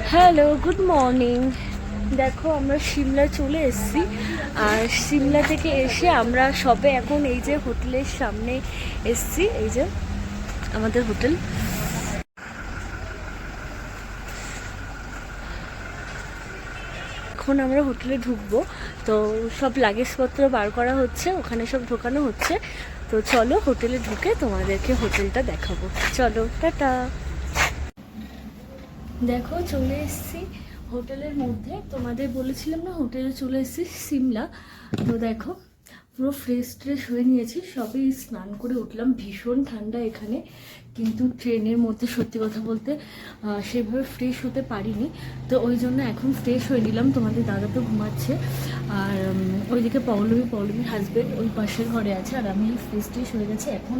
Hello, good morning. দেখো আমরা সিমলা চলে এসেছি। আর সিমলা থেকে এসে আমরা সবে এখন এই যে হোটেলের সামনে এসেছি। এই যে আমাদের হোটেল। এখন আমরা হোটেলে ঢুকবো। তো সব লাগেজপত্র বার করা হচ্ছে, ওখানে সব ঢোকানো হচ্ছে। তো চলো হোটেলে ঢুকে তোমাদেরকে হোটেলটা দেখাবো। চলো, টাটা। দেখো চলে এসেছি হোটেলের মধ্যে। তোমাদের বলেছিলাম না হোটেলে চলে এসেছি সিমলা। তো দেখো পুরো ফ্রেশ ট্রেশ হয়ে নিয়েছি, সবই স্নান করে উঠলাম। ভীষণ ঠান্ডা এখানে, কিন্তু ট্রেনের মধ্যে সত্যি কথা বলতে সেভাবে ফ্রেশ হতে পারিনি। তো ওই জন্য এখন ফ্রেশ হয়ে নিলাম। তোমাদের দাদা তো ঘুমাচ্ছে, আর ওইদিকে পৌলমীর হাজব্যান্ড ওই পাশের ঘরে আছে, আর আমি ফ্রেশ ট্রেশ হয়ে গেছি। এখন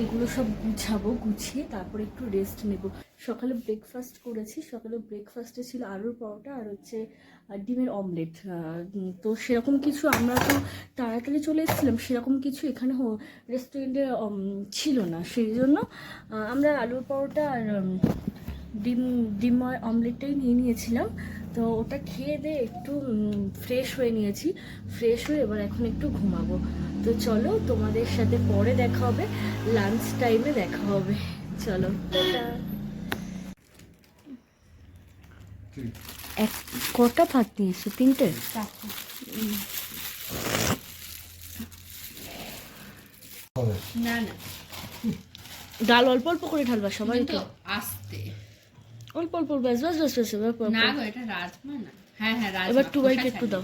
এগুলো সব গুছাবো, গুছিয়ে তারপরে একটু রেস্ট নেব। সকালে ব্রেকফাস্ট করেছি। সকালে ব্রেকফাস্টে ছিল আলুর পরোটা আর হচ্ছে ডিমের অমলেট। তো সেরকম কিছু, আমরা তো তাড়াতাড়ি চলে এসেছিলাম, সেরকম কিছু এখানে রেস্টুরেন্টে ছিল না। সেই জন্য আমরা আলুর পরোটা আর ডিম অমলেটটাই নিয়ে নিয়েছিলাম। তো ওটা খেয়ে দিয়ে একটু ফ্রেশ হয়ে নিয়েছি। ফ্রেশ হয়ে এবার এখন একটু ঘুমাবো। তো চলো তোমাদের সাথে পরে দেখা হবে, লাঞ্চ টাইমে দেখা হবে। চলো টাটা। এক কটা ভাত নিয়েছো? তিনটে? না না, ডাল অল্প অল্প করে ঢালবা সবাই তো। আস্তে। অল্প অল্প, ব্যাস ব্যাস ব্যাস ব্যাস। না গো, এটা রাজমা না। হ্যাঁ হ্যাঁ, রাজমা। এবার টুবাইকে একটু দাও।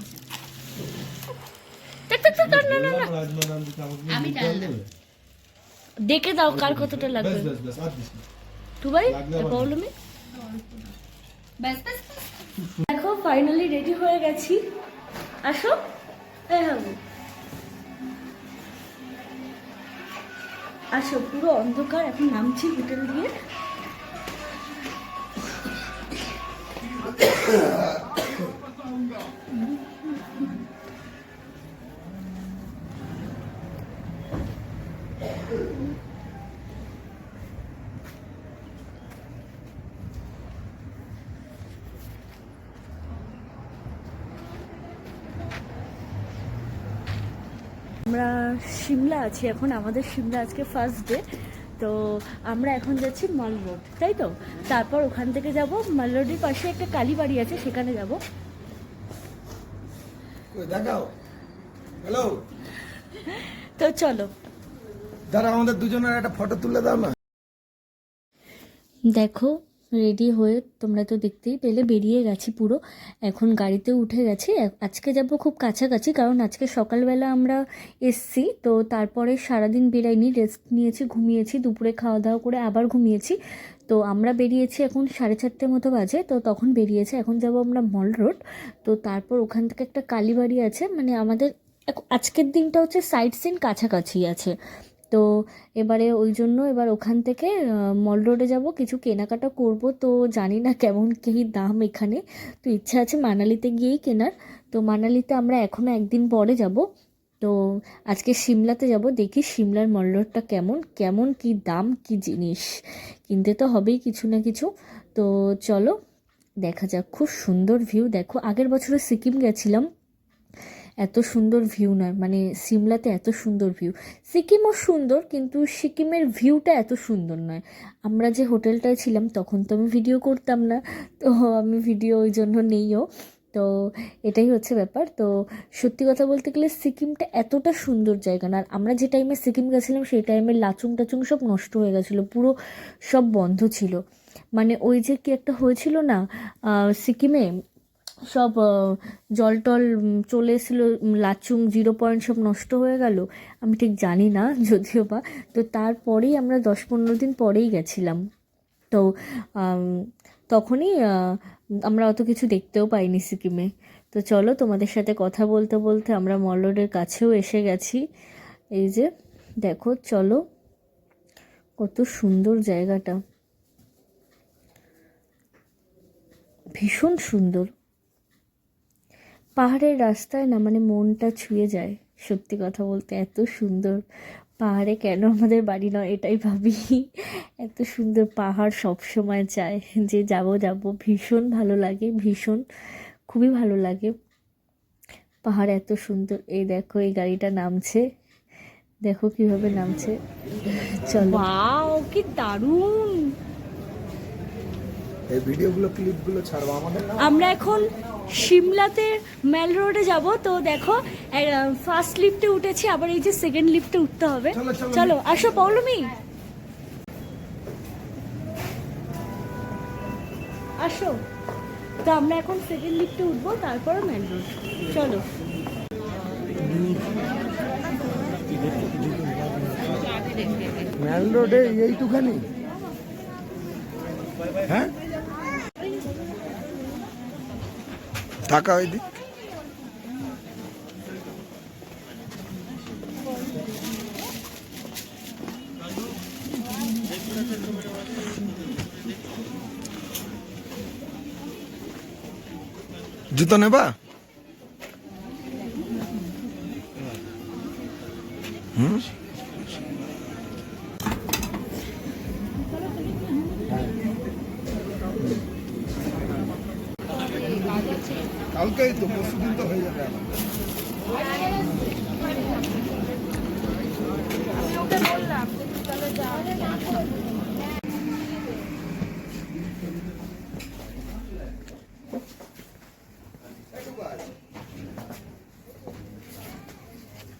দেখ দেখ দেখ, না না না, আমি ডাল না। দেখে দাও কার কতটা লাগবে। টুবাই পৌলমি, ব্যাস ব্যাস। দেখো ফাইনালি রেডি হয়ে গেছি। আসো। হ্যাঁ হ্যাঁ, আসো। পুরো অন্ধকার, এখন নামছি হোটেল দিয়ে। আমরা সিমলা আছি এখন, আমাদের সিমলা আজকে ফার্স্ট ডে। তো আমরা এখন যাচ্ছি মল রোড, তাই তো। তারপর ওখান থেকে যাব মল রোডের পাশে একটা কালীবাড়ি আছে, সেখানে যাব। দেখাও। হ্যালো, তো চলো। দাঁড়া, আমাদের দুজনের একটা ফটো তুলে দাও না। দেখো রেডি হয়ে তোমরা তো দেখতেই পেলে বেরিয়ে গেছি পুরো। এখন গাড়িতে উঠে গেছি। আজকে যাব খুব কাছাকাছি, কারণ আজকে সকালবেলা আমরা এসছি। তো তারপরে সারাদিন বেরাইনি, রেস্ট নিয়েছি, ঘুমিয়েছি, দুপুরে খাওয়া দাওয়া করে আবার ঘুমিয়েছি। তো আমরা বেরিয়েছি এখন 4:30 মতো বাজে। তো তখন বেরিয়েছে, এখন যাব আমরা মল রোড। তো তারপর ওখান থেকে একটা কালীবাড়ি আছে, মানে আমাদের আজকের দিনটা হচ্ছে সাইট সিন কাছাকাছি আছে। তো এবারে ওই জন্য এবার ওখান থেকে মল রোডে যাব, কিছু কেনাকাটা করব। তো জানি না কেমন কী দাম এখানে। তো ইচ্ছা আছে মানালিতে গিয়েই কেনার। তো মানালিতে আমরা এখনও একদিন পরে যাব। তো আজকে সিমলাতে যাব, দেখি সিমলার মল রোডটা কেমন কেমন, কী দাম, কী জিনিস কিনতে তো হবেই কিছু না কিছু। তো চলো দেখা যাক। খুব সুন্দর ভিউ দেখো। আগের বছরে সিকিম গেছিলাম, এত সুন্দর ভিউ নয়, মানে সিমলাতে এত সুন্দর ভিউ। সিকিমও সুন্দর, কিন্তু সিকিমের ভিউটা এত সুন্দর নয়। আমরা যে হোটেলটায় ছিলাম তখন তো আমি ভিডিও করতাম না, তো আমি ভিডিও ওই জন্য নেইও। তো এটাই হচ্ছে ব্যাপার। তো সত্যি কথা বলতে গেলে সিকিমটা এতটা সুন্দর জায়গা না। আর আমরা যে টাইমে সিকিম গেছিলাম সেই টাইমে লাচুং টাচুং সব নষ্ট হয়ে গেছিলো, পুরো সব বন্ধ ছিল। মানে ওই যে কি একটা হয়েছিল না সিকিমে, সব জল টল চলে এসেছিলো, লাচুং 0 পয়েন্ট সব নষ্ট হয়ে গেল। আমি ঠিক জানি না যদিও বা। তো তারপরেই আমরা 10-15 দিন পরেই গেছিলাম। তো আম, তখনই আমরা অত কিছু দেখতেও পাইনি সিকিমে। তো চলো তোমাদের সাথে কথা বলতে বলতে আমরা মল রোডের কাছেও এসে গেছি। এই যে দেখো, চলো কত সুন্দর জায়গাটা, ভীষণ সুন্দর। পাহাড়ের রাস্তায় না, মানে মনটা ছুঁয়ে যায়। সত্যি কথা বলতে এত সুন্দর পাহাড়ে কেন আমাদের বাড়ি নয় এটাই ভাবি। এত সুন্দর পাহাড় সব সময় চায় যে যাব যাব, ভীষণ ভালো লাগে, ভীষণ খুবই ভালো লাগে। পাহাড় এত সুন্দর। এই দেখো এই গাড়িটা নামছে, দেখো কিভাবে নামছে। চলো, ওয়াও কি দারুণ। এই ভিডিওগুলো ক্লিপগুলো ছাড়বো আমাদের না। আমরা এখন সিমলাতে মেল রোডে যাব। তো দেখো ফার্স্ট লিফটে উঠেছি, আবার এই যে সেকেন্ড লিফটে উঠতে হবে। চলো, চলো। চলো আসো পৌলমি, আসো। তো আমরা এখন সেকেন্ড লিফটে উঠবো, তারপর মেল রোড। চলো। মেল রোডে এইটুখানি, হ্যাঁ টাকা ওই দিক। জুতো নেবা? হুম, কালকেই তো, পরশুদিন তো হয়ে যাবে আমার।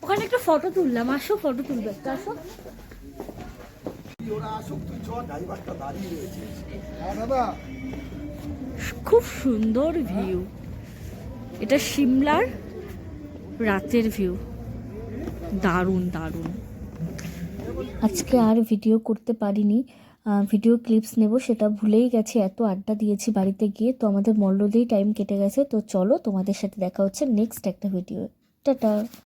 ওখানে একটা ফটো তুললাম, আসো ফটো তুলবে একটা, আসো। ওরা আসুক, তুই চ, ড্রাইভারটা দাঁড়িয়ে রয়েছে। হ্যাঁ দাদা, খুব সুন্দর ভিউ, এটা সিমলার রাতের ভিউ, দারুণ দারুণ। আজকে আর ভিডিও করতে পারিনি, ভিডিও ক্লিপস নেব সেটা ভুলেই গেছি, এত আড্ডা দিয়েছি বাড়িতে গিয়ে। তো আমাদের মল্লদেই টাইম কেটে গেছে। তো চলো, তোমাদের সাথে দেখা হচ্ছে নেক্সট একটা ভিডিও। টাটা।